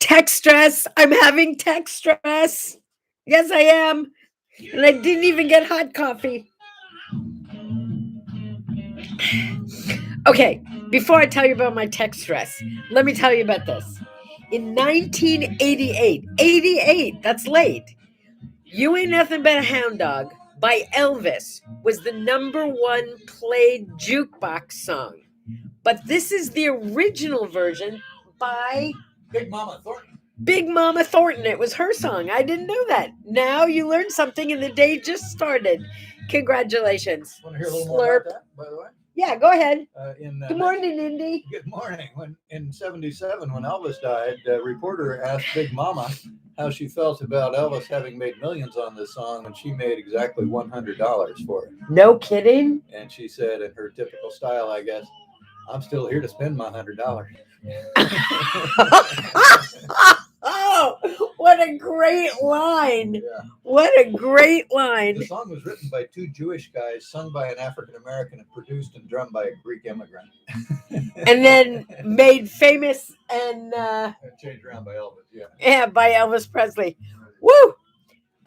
Tech stress. I'm having tech stress. Yes, I am. And I didn't even get hot coffee. Okay, before I tell you about my tech stress, let me tell you about this. In 1988, 88, that's late. You Ain't Nothing But a Hound Dog by Elvis was the number one played jukebox song. But this is the original version by Big Mama Thornton. Big Mama Thornton. It was her song. I didn't know that. Now you learned something and the day just started. Congratulations. Want to hear a little more Slurp. about that, by the way? Yeah, go ahead. In Good morning, Indy. Good morning. When in '77, when Elvis died, a reporter asked Big Mama how she felt about Elvis having made millions on this song, and she made exactly $100 for it. No kidding. And she said, in her typical style, I guess, "I'm still here to spend my $100." Oh, what a great line. Yeah. What a great line. The song was written by two Jewish guys, sung by an African American, and produced and drummed by a Greek immigrant. And then made famous and changed around by Elvis. yeah, by Elvis Presley. Woo!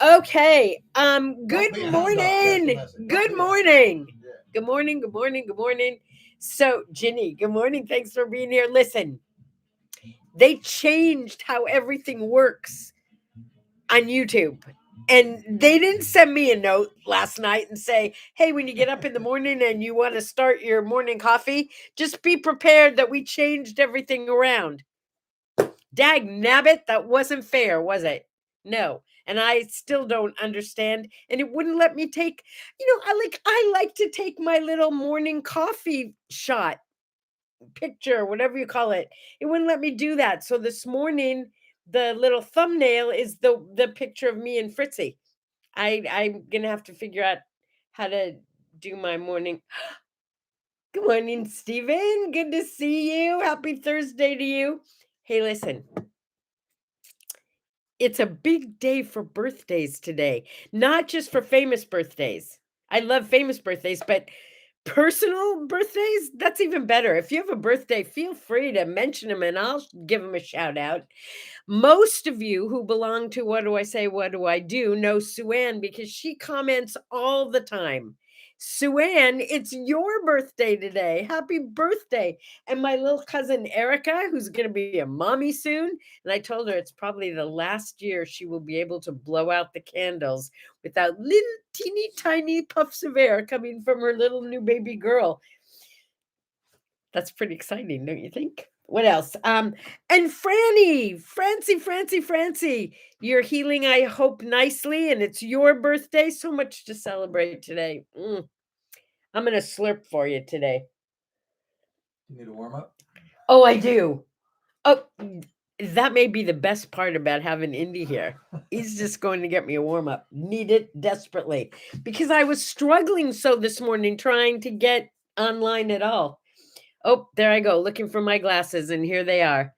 Okay. Good morning. Good morning. Good morning. Good morning. Good morning. So, Ginny, good morning. Thanks for being here. Listen, they changed how everything works on YouTube. And they didn't send me a note last night and say, hey, when you get up in the morning and you want to start your morning coffee, just be prepared that we changed everything around. Dag nabbit, that wasn't fair, was it? No. And I still don't understand. And it wouldn't let me take, I like to take my little morning coffee shot picture, whatever you call it. It wouldn't let me do that. So this morning, the little thumbnail is the picture of me and Fritzy. I'm gonna have to figure out how to do my morning. Good morning, Stephen. Good to see you. Happy Thursday to you. Hey, listen. It's a big day for birthdays today, not just for famous birthdays. I love famous birthdays, but personal birthdays, that's even better. If you have a birthday, feel free to mention them and I'll give them a shout out. Most of you who belong to What Do I Say, What Do I Do know Sue Ann because she comments all the time. Sue Ann, it's your birthday today. Happy birthday. And my little cousin Erica, who's going to be a mommy soon. And I told her it's probably the last year she will be able to blow out the candles without little teeny tiny puffs of air coming from her little new baby girl. That's pretty exciting, don't you think? What else? And Francie, you're healing, I hope, nicely, and it's your birthday. So much to celebrate today. I'm gonna slurp for you today. You need a warm up? Oh, I do. Oh, that may be the best part about having Indy here. He's just going to get me a warm up. Need it desperately because I was struggling so this morning trying to get online at all. Oh, there I go, looking for my glasses, and here they are.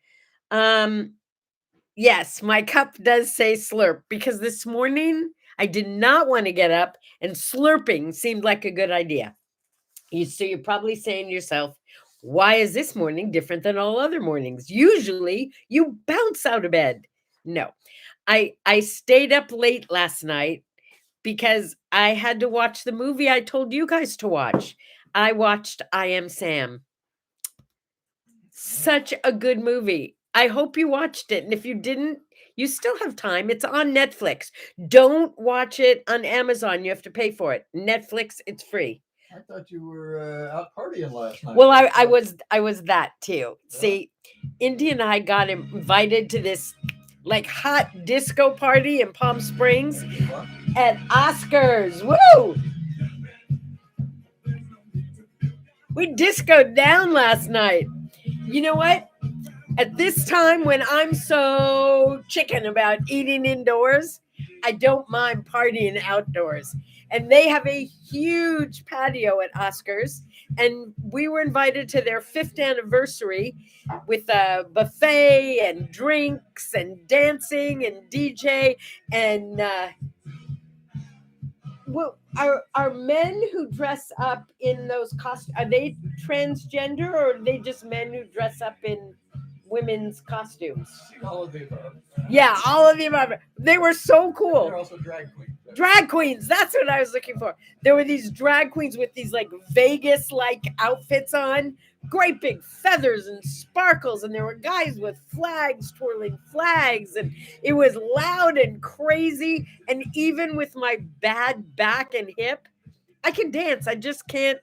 Yes, my cup does say slurp because this morning I did not want to get up, and slurping seemed like a good idea. So you're probably saying to yourself, why is this morning different than all other mornings? Usually you bounce out of bed. No, I stayed up late last night because I had to watch the movie I told you guys to watch. I watched I Am Sam. Such a good movie. I hope you watched it. And if you didn't, you still have time. It's on Netflix. Don't watch it on Amazon. You have to pay for it. Netflix, it's free. I thought you were out partying last night. Well, I was that too. Yeah. See, Indy and I got invited to this like hot disco party in Palm Springs at Oscars. Woo! We discoed down last night. You know what? At this time when I'm so chicken about eating indoors, I don't mind partying outdoors. And they have a huge patio at Oscars. And we were invited to their 5th anniversary with a buffet and drinks and dancing and DJ. And well, are men who dress up in those costumes, are they transgender or are they just men who dress up in women's costumes? All of the above. Yeah, all of the above. They were so cool. They're also drag queens. Drag queens. That's what I was looking for. There were these drag queens with these like Vegas like outfits on, great big feathers and sparkles. And there were guys with flags, twirling flags. And it was loud and crazy. And even with my bad back and hip, I can dance. I just can't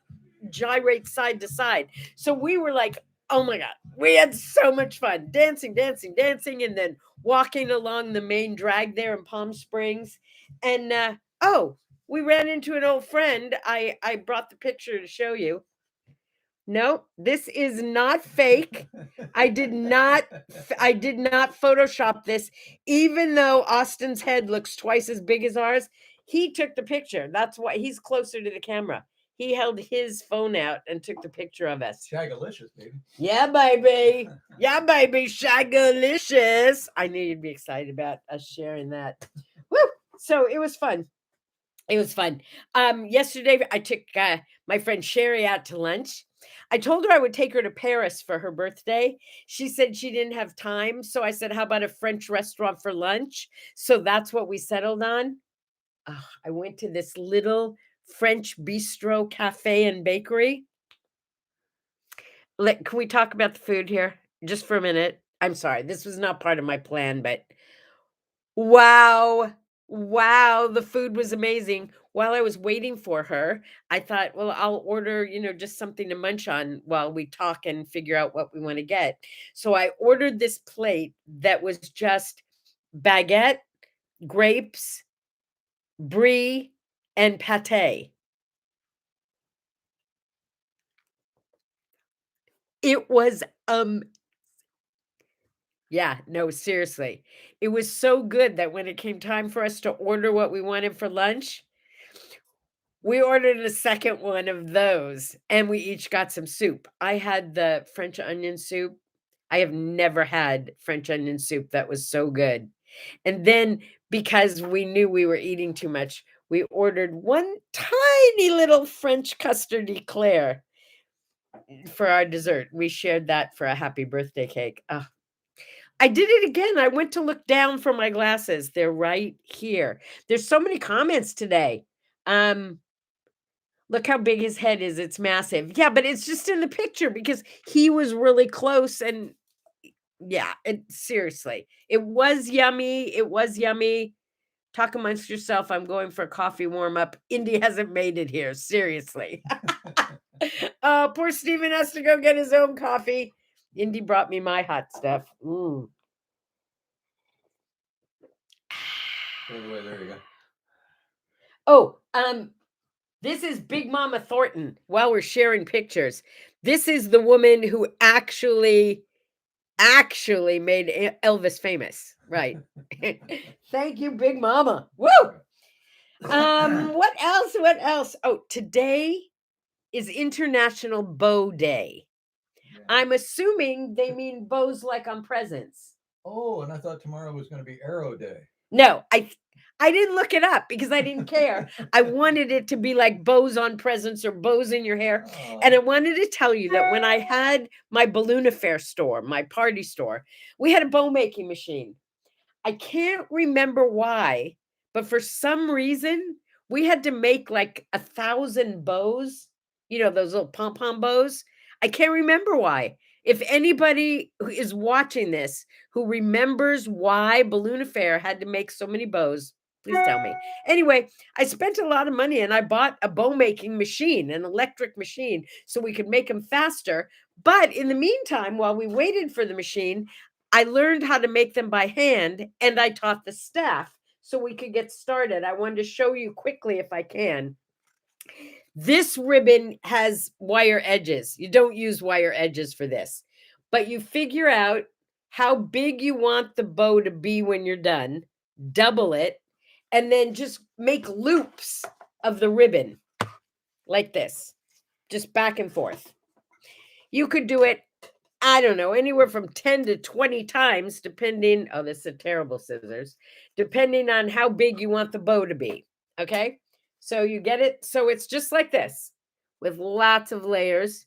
gyrate side to side. So we were like, oh my God, we had so much fun dancing, and then walking along the main drag there in Palm Springs. And we ran into an old friend. I brought the picture to show you. No, this is not fake. I did not Photoshop this, even though Austin's head looks twice as big as ours. He took the picture. That's why he's closer to the camera. He held his phone out and took the picture of us. Shagalicious, baby. Yeah, baby. Yeah, baby. Shagalicious. I knew you'd be excited about us sharing that. Woo! So it was fun. It was fun. Yesterday I took my friend Sherry out to lunch. I told her I would take her to Paris for her birthday. She said she didn't have time. So I said, how about a French restaurant for lunch? So that's what we settled on. I went to this little French bistro, cafe, and bakery. Can we talk about the food here just for a minute? I'm sorry. This was not part of my plan, but wow. Wow, the food was amazing. While I was waiting for her, I thought, well, I'll order, just something to munch on while we talk and figure out what we want to get. So I ordered this plate that was just baguette, grapes, brie, and pate. It was yeah, no, seriously. It was so good that when it came time for us to order what we wanted for lunch, we ordered a second one of those and we each got some soup. I had the French onion soup. I have never had French onion soup that was so good. And then because we knew we were eating too much, we ordered one tiny little French custard eclair for our dessert. We shared that for a happy birthday cake. Oh, I did it again. I went to look down for my glasses. They're right here. There's so many comments today. Look how big his head is. It's massive. Yeah, but it's just in the picture because he was really close. And yeah, seriously, it was yummy. It was yummy. Talk amongst yourself. I'm going for a coffee warm up. Indy hasn't made it here. Seriously. Poor Steven has to go get his own coffee. Indy brought me my hot stuff. By the way, there you go. Oh, this is Big Mama Thornton. While we're sharing pictures, this is the woman who actually made Elvis famous. Right. Thank you, Big Mama. Woo! What else? What else? Oh, today is International Bow Day. Yeah. I'm assuming they mean bows like on presents. Oh, and I thought tomorrow was going to be Arrow Day. No, I didn't look it up because I didn't care. I wanted it to be like bows on presents or bows in your hair. Oh. And I wanted to tell you that when I had my balloon affair store, my party store, we had a bow making machine. I can't remember why, but for some reason, we had to make like 1,000 bows, those little pom-pom bows. I can't remember why. If anybody who is watching this who remembers why Balloon Affair had to make so many bows, please tell me. Anyway, I spent a lot of money and I bought a bow making machine, an electric machine, so we could make them faster. But in the meantime, while we waited for the machine, I learned how to make them by hand and I taught the staff so we could get started. I wanted to show you quickly if I can. This ribbon has wire edges. You don't use wire edges for this, but you figure out how big you want the bow to be when you're done, double it, and then just make loops of the ribbon like this, just back and forth. You could do it, I don't know, anywhere from 10 to 20 times, depending, oh, this is terrible scissors, depending on how big you want the bow to be, okay? So you get it? So it's just like this with lots of layers.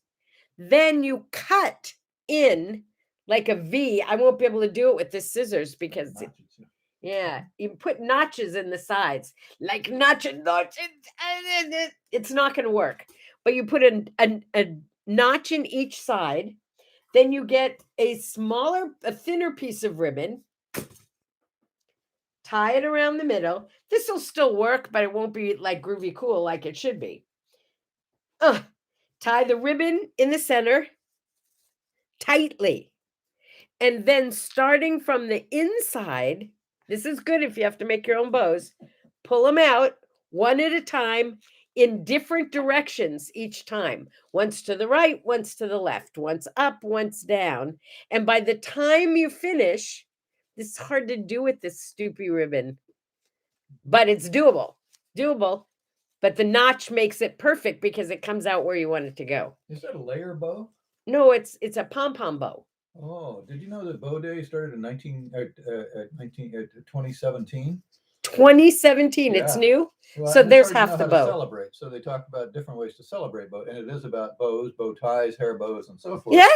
Then you cut in like a V. I won't be able to do it with the scissors because yeah, you put notches in the sides, like notches. It's not going to work. But you put a notch in each side. Then you get a thinner piece of ribbon. Tie it around the middle. This will still work, but it won't be like groovy cool like it should be. Tie the ribbon in the center tightly. And then starting from the inside, this is good if you have to make your own bows, pull them out one at a time in different directions each time. Once to the right, once to the left, once up, once down. And by the time you finish, this is hard to do with this stupid ribbon, but it's doable. But the notch makes it perfect because it comes out where you want it to go. Is that a layer bow? No, it's a pom-pom bow. Oh, did you know that Bow Day started in 2017? 2017, yeah. It's new. Well, so there's half the bow. Celebrate. So they talk about different ways to celebrate bow, and it is about bows, bow ties, hair bows, and so forth. Yeah.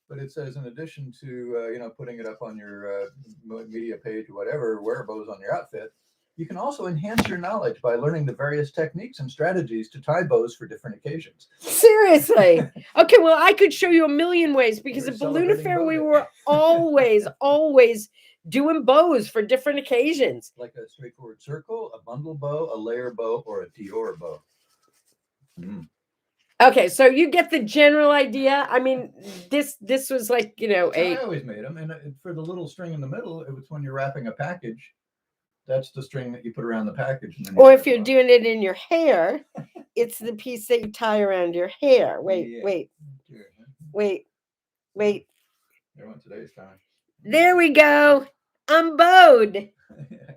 But it says in addition to putting it up on your media page or whatever, wear bows on your outfit, you can also enhance your knowledge by learning the various techniques and strategies to tie bows for different occasions. Seriously. Okay, well, I could show you a million ways because at Balloon Affair, we were always doing bows for different occasions. Like a straightforward circle, a bundle bow, a layer bow, or a Dior bow. Mm. Okay, so you get the general idea. I mean, this was like, I always made them. And for the little string in the middle, it was when you're wrapping a package. That's the string that you put around the package. And then or if you're doing it in your hair, it's the piece that you tie around your hair. Wait. There went today's time. There we go. I'm bowed.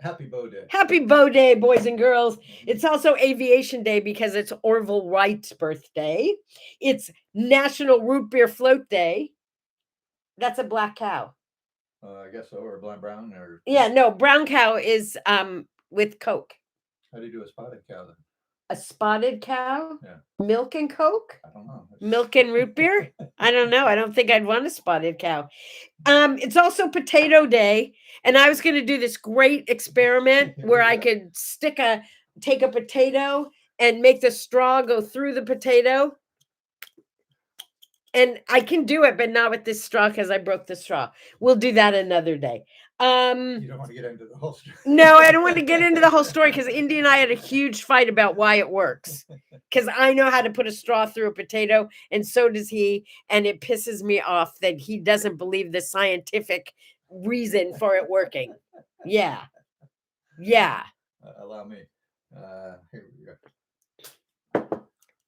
Happy Bow Day. Happy Bow Day, boys and girls. It's also Aviation Day because it's Orville Wright's birthday. It's National Root Beer Float Day. That's a black cow. I guess so, or brown, or yeah, no, brown cow is with Coke. How do you do a spotted cow then? A spotted cow? Yeah. Milk and Coke? I don't know. Milk and root beer? I don't know. I don't think I'd want a spotted cow. It's also Potato Day, and I was going to do this great experiment where I could take a potato and make the straw go through the potato. And I can do it, but not with this straw because I broke the straw. We'll do that another day. You don't want to get into the whole story. No, I don't want to get into the whole story because Indy and I had a huge fight about why it works. Because I know how to put a straw through a potato, and so does he. And it pisses me off that he doesn't believe the scientific reason for it working. Yeah. Allow me. Here we go.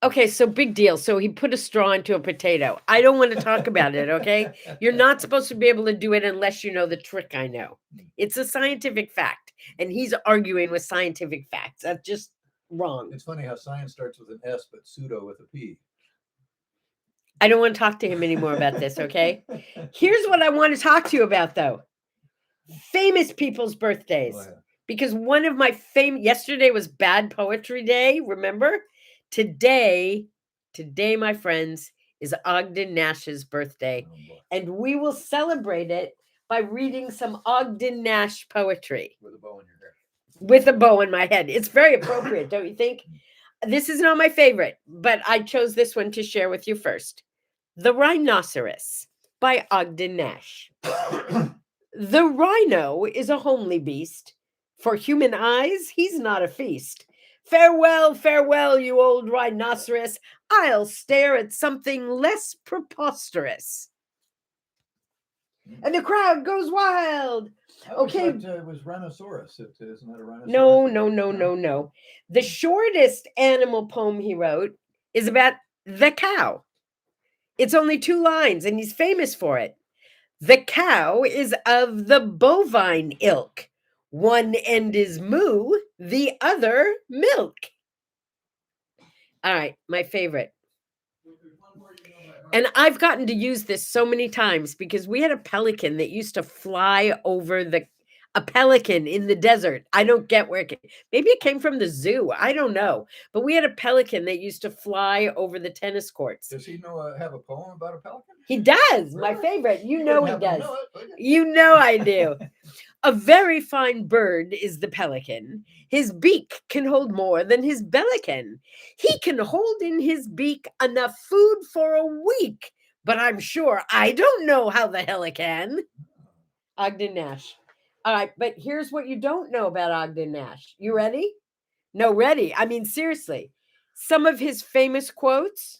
Okay, so big deal. So he put a straw into a potato. I don't want to talk about it, okay? You're not supposed to be able to do it unless you know the trick I know. It's a scientific fact, and he's arguing with scientific facts. That's just wrong. It's funny how science starts with an S, but pseudo with a P. I don't want to talk to him anymore about this, okay? Here's what I want to talk to you about, though. Famous people's birthdays. Oh, yeah. Because one of my yesterday was Bad Poetry Day, remember? Today, my friends, is Ogden Nash's birthday, and we will celebrate it by reading some Ogden Nash poetry. With a bow in your hair. With a bow in my head. It's very appropriate, don't you think? This is not my favorite, but I chose this one to share with you first. The Rhinoceros by Ogden Nash. The rhino is a homely beast. For human eyes, he's not a feast. Farewell, farewell, you old rhinoceros. I'll stare at something less preposterous. And the crowd goes wild. Okay. It was rhinoceros. Isn't that a rhinoceros? No. The shortest animal poem he wrote is about the cow. It's only 2 lines, and he's famous for it. The cow is of the bovine ilk. One end is moo, the other milk. All right, my favorite. And I've gotten to use this so many times because we had a pelican that used to fly over A pelican in the desert. I don't get where it came. Maybe it came from the zoo. I don't know. But we had a pelican that used to fly over the tennis courts. Does he have a poem about a pelican? He does. My Really? favorite. You You know wouldn't he happen to does. know it, would You know I do. A very fine bird is the pelican. His beak can hold more than his bellican. He can hold in his beak enough food for a week. But I'm sure I don't know how the hell it can. Ogden Nash. All right, but here's what you don't know about Ogden Nash. You ready? No, ready. I mean, seriously. Some of his famous quotes: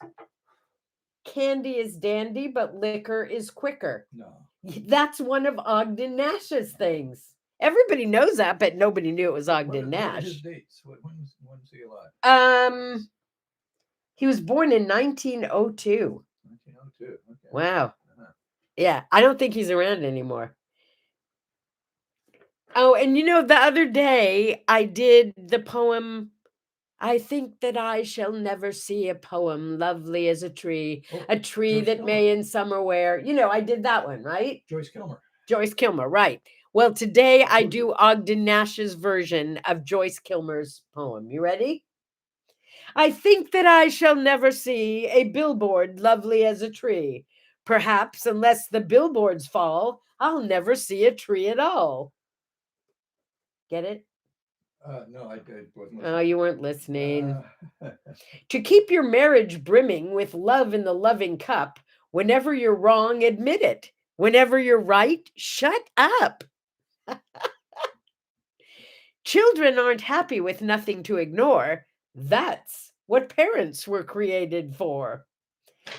candy is dandy, but liquor is quicker. No. That's one of Ogden Nash's things. Everybody knows that, but nobody knew it was Ogden What are Nash. his dates? When's he alive? He was born in 1902. 1902. Okay. Wow. Uh-huh. Yeah, I don't think he's around anymore. Oh, and the other day I did the poem, I think that I shall never see a poem lovely as a tree that Joyce may in summer wear. I did that one, right? Joyce Kilmer. Joyce Kilmer, right. Well, today I do Ogden Nash's version of Joyce Kilmer's poem. You ready? I think that I shall never see a billboard lovely as a tree. Perhaps, unless the billboards fall, I'll never see a tree at all. Get it? No, I wasn't listening. Oh, you weren't listening. To keep your marriage brimming with love in the loving cup, whenever you're wrong, admit it. Whenever you're right, shut up. Children aren't happy with nothing to ignore. That's what parents were created for.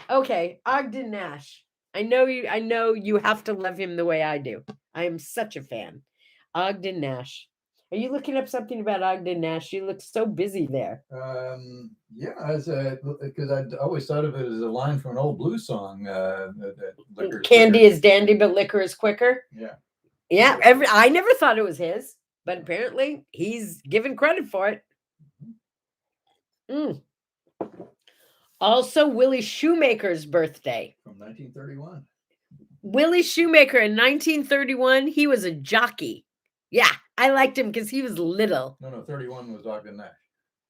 Okay, Ogden Nash. I know you have to love him the way I do. I am such a fan. Ogden Nash. Are you looking up something about Ogden Nash? You look so busy there. Yeah, because I always thought of it as a line from an old blues song. Candy is dandy, but liquor is quicker. Yeah. Yeah. I never thought it was his, but apparently he's given credit for it. Also, Willie Shoemaker's birthday. From 1931. Willie Shoemaker in 1931, he was a jockey. Yeah, I liked him because he was little. No, 31 was Ogden Nash.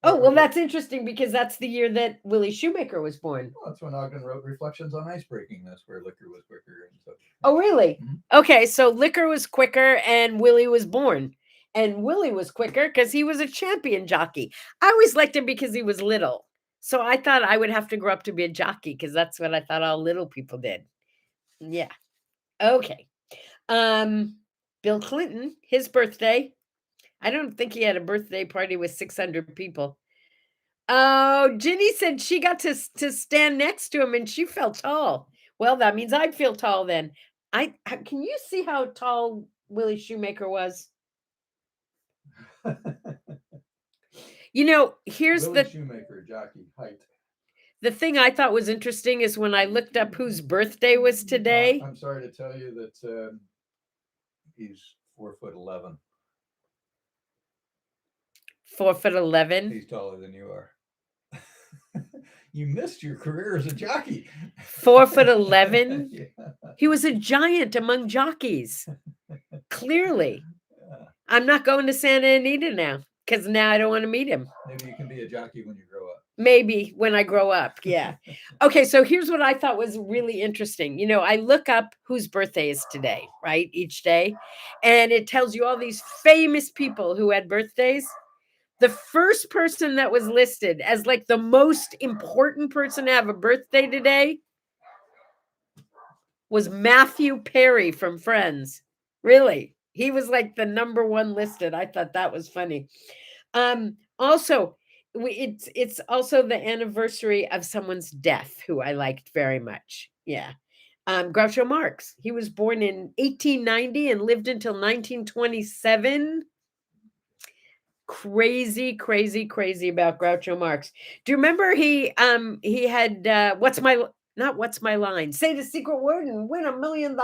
Oh, well, that's interesting because that's the year that Willie Shoemaker was born. Well, that's when Ogden wrote Reflections on Ice Breaking. That's where liquor was quicker and stuff. Oh, really? Mm-hmm. Okay, so liquor was quicker and Willie was born. And Willie was quicker because he was a champion jockey. I always liked him because he was little. So I thought I would have to grow up to be a jockey because that's what I thought all little people did. Yeah. Okay. Bill Clinton, his birthday. I don't think he had a birthday party with 600 people. Oh, Ginny said she got to stand next to him and she felt tall. Well, that means I'd feel tall then. Can you see how tall Willie Shoemaker was? Here's Willie Shoemaker, jockey, height. The thing I thought was interesting is when I looked up whose birthday was today. I'm sorry to tell you that he's 4'11". 4'11". He's taller than you are. You missed your career as a jockey. 4'11". Yeah. He was a giant among jockeys. Clearly. Yeah. I'm not going to Sandye and Indy now because now I don't want to meet him. Maybe you can be a jockey when you grow up. Maybe when I grow up. Yeah. Okay. So here's what I thought was really interesting. I look up whose birthday is today, right? Each day. And it tells you all these famous people who had birthdays. The first person that was listed as like the most important person to have a birthday today was Matthew Perry from Friends. Really? He was like the number one listed. I thought that was funny. Also, it's also the anniversary of someone's death who I liked very much. Yeah. Groucho Marx. He was born in 1890 and lived until 1927. Crazy about Groucho Marx. Do you remember he had what's my line? Say the secret word and win $1 million,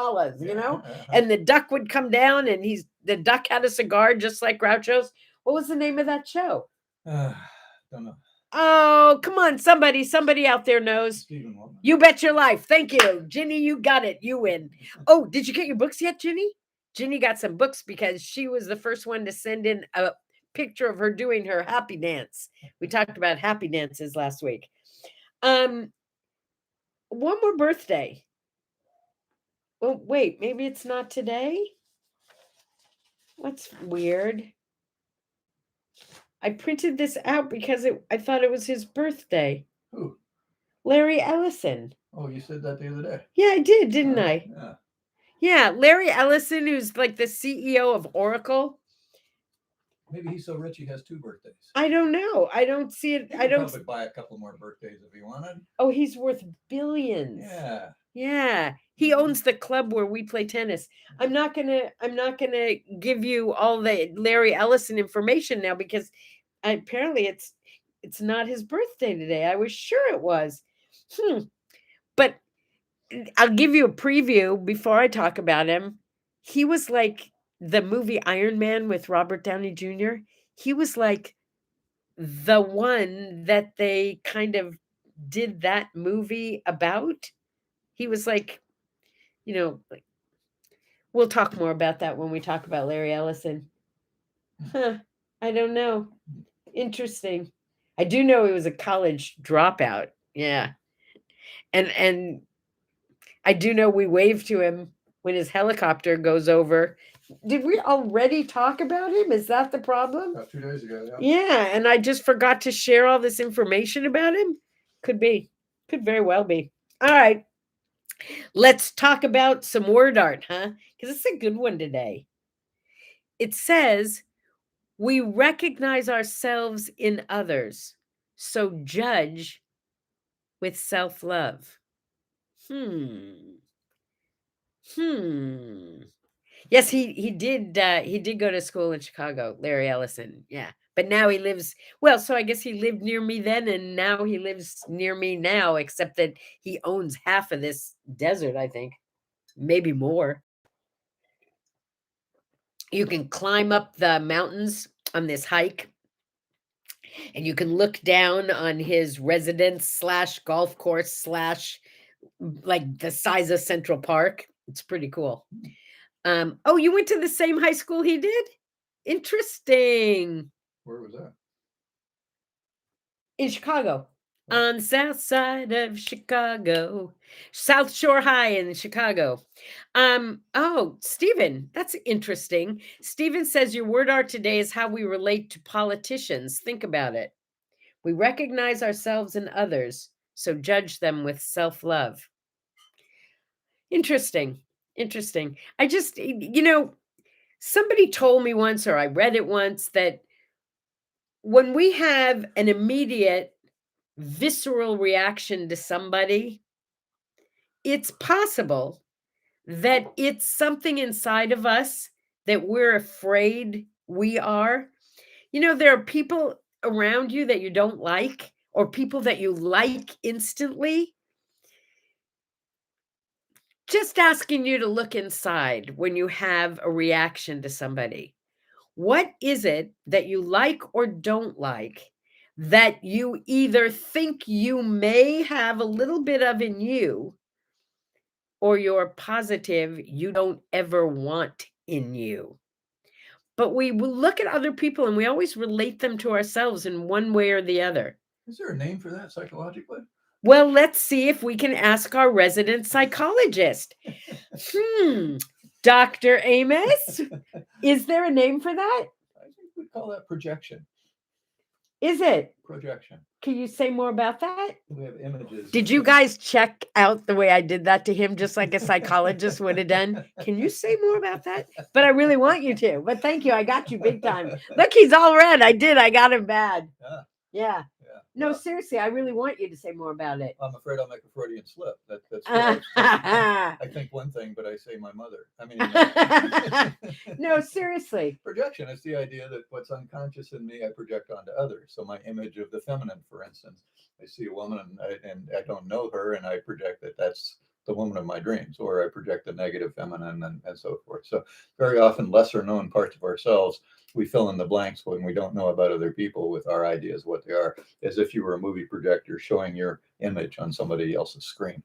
And the duck would come down and the duck had a cigar just like Groucho's. What was the name of that show? Don't know. Oh, come on, somebody out there knows. You bet your life. Thank you, Ginny. You got it. You win. Oh, did you get your books yet, Ginny? Ginny got some books because she was the first one to send in a picture of her doing her happy dance. We talked about happy dances last week. One more birthday. Well, wait, maybe it's not today. What's weird? I printed this out because I thought it was his birthday. Who? Larry Ellison. Oh, you said that the other day. Yeah, I did, didn't I? Yeah. Yeah, Larry Ellison, who's like the CEO of Oracle. Maybe he's so rich he has 2 birthdays. I don't know. I don't see it. He I don't. probably buy a couple more birthdays if he wanted. Oh, he's worth billions. Yeah. Yeah. He owns the club where we play tennis. I'm not gonna give you all the Larry Ellison information now because apparently it's not his birthday today. I was sure it was. But I'll give you a preview before I talk about him. He was like the movie Iron Man with Robert Downey Jr. He was like the one that they kind of did that movie about. He was like, like, we'll talk more about that when we talk about Larry Ellison. I don't know. Interesting. I do know he was a college dropout. Yeah. And I do know we wave to him when his helicopter goes over. Did we already talk about him? Is that the problem? About 2 days ago, yeah. Yeah, and I just forgot to share all this information about him? Could be. Could very well be. All right. Let's talk about some word art, huh? Because it's a good one today. It says, we recognize ourselves in others, so judge with self-love. Yes, he did go to school in Chicago, Larry Ellison. Yeah. But now he lives, well, so I guess he lived near me then and now he lives near me now, except that he owns half of this desert, I think. Maybe more. You can climb up the mountains on this hike and you can look down on his residence / golf course / like the size of Central Park. It's pretty cool. Oh, you went to the same high school he did? Interesting. Where was that? In Chicago. On the south side of Chicago. South Shore High in Chicago. Oh, Stephen, that's interesting. Stephen says your word art today is how we relate to politicians. Think about it. We recognize ourselves in others, so judge them with self-love. Interesting. I just, somebody told me once, or I read it once, that when we have an immediate visceral reaction to somebody, it's possible that it's something inside of us that we're afraid we are. There are people around you that you don't like, or people that you like instantly. Just asking you to look inside when you have a reaction to somebody. What is it that you like or don't like that you either think you may have a little bit of in you, or you're positive you don't ever want in you? But we will look at other people and we always relate them to ourselves in one way or the other. Is there a name for that psychologically? Well, let's see if we can ask our resident psychologist. Dr. Amos, is there a name for that? I think we call that projection. Is it? Projection. Can you say more about that? We have images. Did you guys check out the way I did that to him, just like a psychologist would have done? Can you say more about that? But I really want you to. But thank you. I got you big time. Look, he's all red. I did. I got him bad. Yeah. No, seriously, I really want you to say more about it. I'm afraid I'll make a Freudian slip. That's what I think one thing, but I say my mother. No, seriously. Projection is the idea that what's unconscious in me, I project onto others. So my image of the feminine, for instance, I see a woman and I don't know her, and I project that that's the woman of my dreams, or I project the negative feminine and so forth. So very often lesser known parts of ourselves, we fill in the blanks when we don't know about other people with our ideas of what they are, as if you were a movie projector showing your image on somebody else's screen.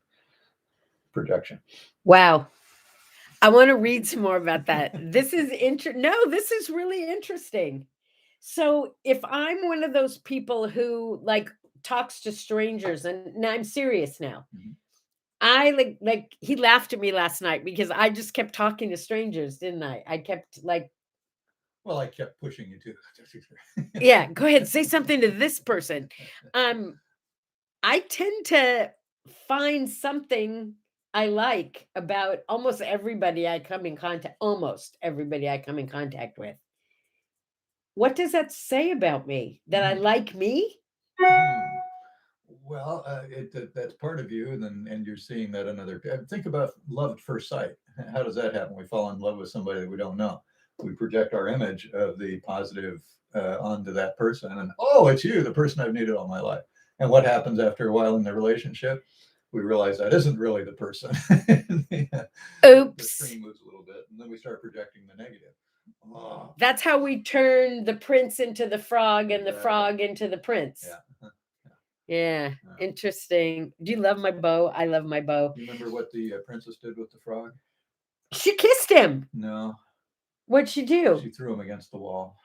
Projection. Wow. I want to read some more about that. This is this is really interesting. So if I'm one of those people who like talks to strangers, and now I'm serious now. Mhm. I like he laughed at me last night because I just kept talking to strangers, didn't I? I kept like, Well, I kept pushing you to. yeah, go ahead, say something to this person. I tend to find something I like about almost everybody I come in contact with. What does that say about me? That I like me? Well, that's part of you, and you're seeing that another. Think about love at first sight. How does that happen? We fall in love with somebody that we don't know. We project our image of the positive onto that person, and oh, it's you, the person I've needed all my life. And what happens after a while in the relationship? We realize that isn't really the person. The Oops. screen moves a little bit, and then we start projecting the negative. Oh, That's how we turn the prince into the frog and the frog into the prince. yeah. Yeah, interesting. Do you love my bow? I love my bow. You remember what the princess did with the frog? She kissed him. No. What'd she do? She threw him against the wall.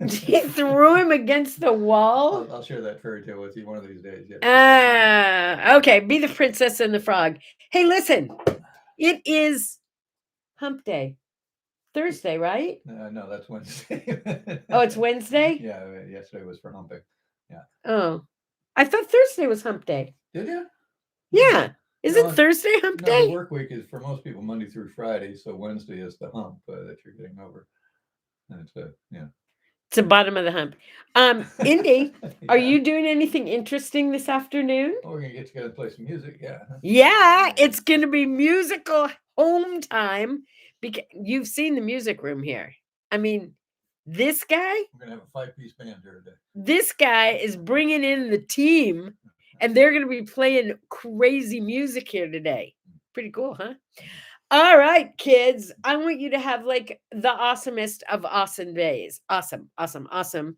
She threw him against the wall? I'll share that fairy tale with you one of these days. Okay. Be the princess and the frog. Hey, listen. It is hump day. Thursday, right? No, that's Wednesday. Oh, it's Wednesday? Yeah, yesterday was for humping. Yeah. Oh, I thought Thursday was hump day. Did you? Yeah. Isn't Thursday hump day? The work week is for most people Monday through Friday, so Wednesday is the hump that you're getting over. And it's it's the bottom of the hump. Indy, are you doing anything interesting this afternoon? Oh, we're gonna get together and play some music. Yeah. Yeah, it's gonna be musical home time. Because you've seen the music room here. I mean, this guy. We're gonna have a 5-piece band here today. This guy is bringing in the team, and they're gonna be playing crazy music here today. Pretty cool, huh? All right, kids. I want you to have like the awesomest of awesome days. Awesome, awesome, awesome.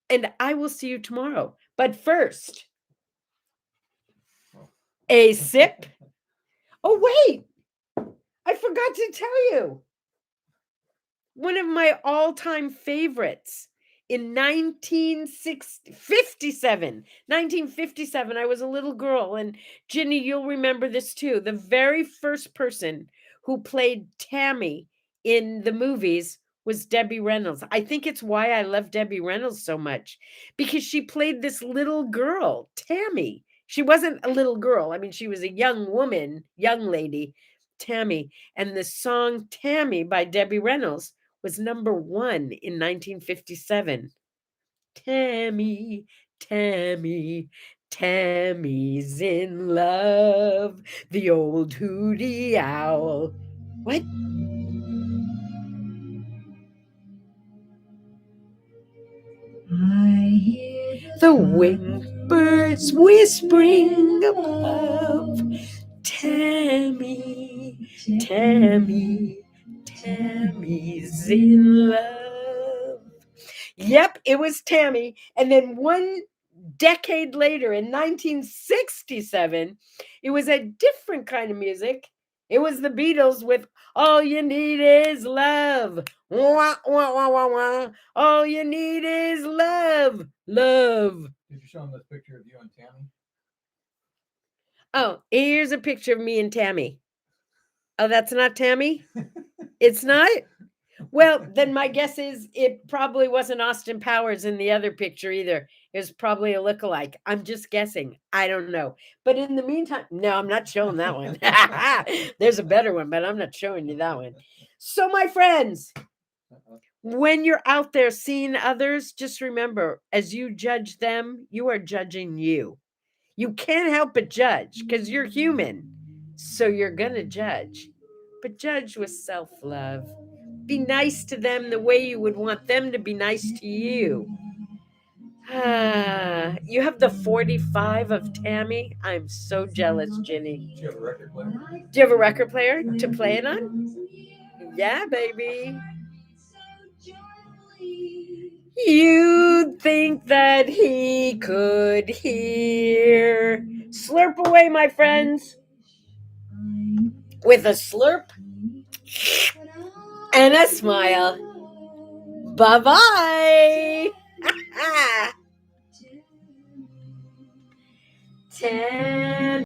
And I will see you tomorrow. But first, a sip. Oh, wait. I forgot to tell you. One of my all-time favorites in 1957, I was a little girl, and Ginny, you'll remember this too. The very first person who played Tammy in the movies was Debbie Reynolds. I think it's why I love Debbie Reynolds so much, because she played this little girl, Tammy. She wasn't a little girl. I mean, she was a young woman, young lady, Tammy. And the song Tammy by Debbie Reynolds was number 1 in 1957. Tammy, Tammy, Tammy's in love, the old hooty owl. What? I hear the winged birds whispering above. Tammy, Tammy, Tammy's in love. Yep, it was Tammy. And then one decade later, in 1967, it was a different kind of music. It was the Beatles with All You Need Is Love. Wah, wah, wah, wah, wah. All you need is love. Love. Did you show them this picture of you and Tammy? Oh, here's a picture of me and Tammy. Oh, that's not Tammy? It's not? Well, then my guess is it probably wasn't Austin Powers in the other picture either. It was probably a lookalike. I'm just guessing. I don't know. But in the meantime, no, I'm not showing that one. There's a better one, but I'm not showing you that one. So, my friends, when you're out there seeing others, just remember, as you judge them, you are judging you. You can't help but judge because you're human. So you're going to judge. But judge with self-love. Be nice to them the way you would want them to be nice to you. You have the 45 of Tammy. I'm so jealous, Ginny. Do you have a record player? Do you have a record player to play it on? Yeah, baby. You'd think that he could hear. Slurp away, my friends. with a slurp and a smile. Bye-bye. 10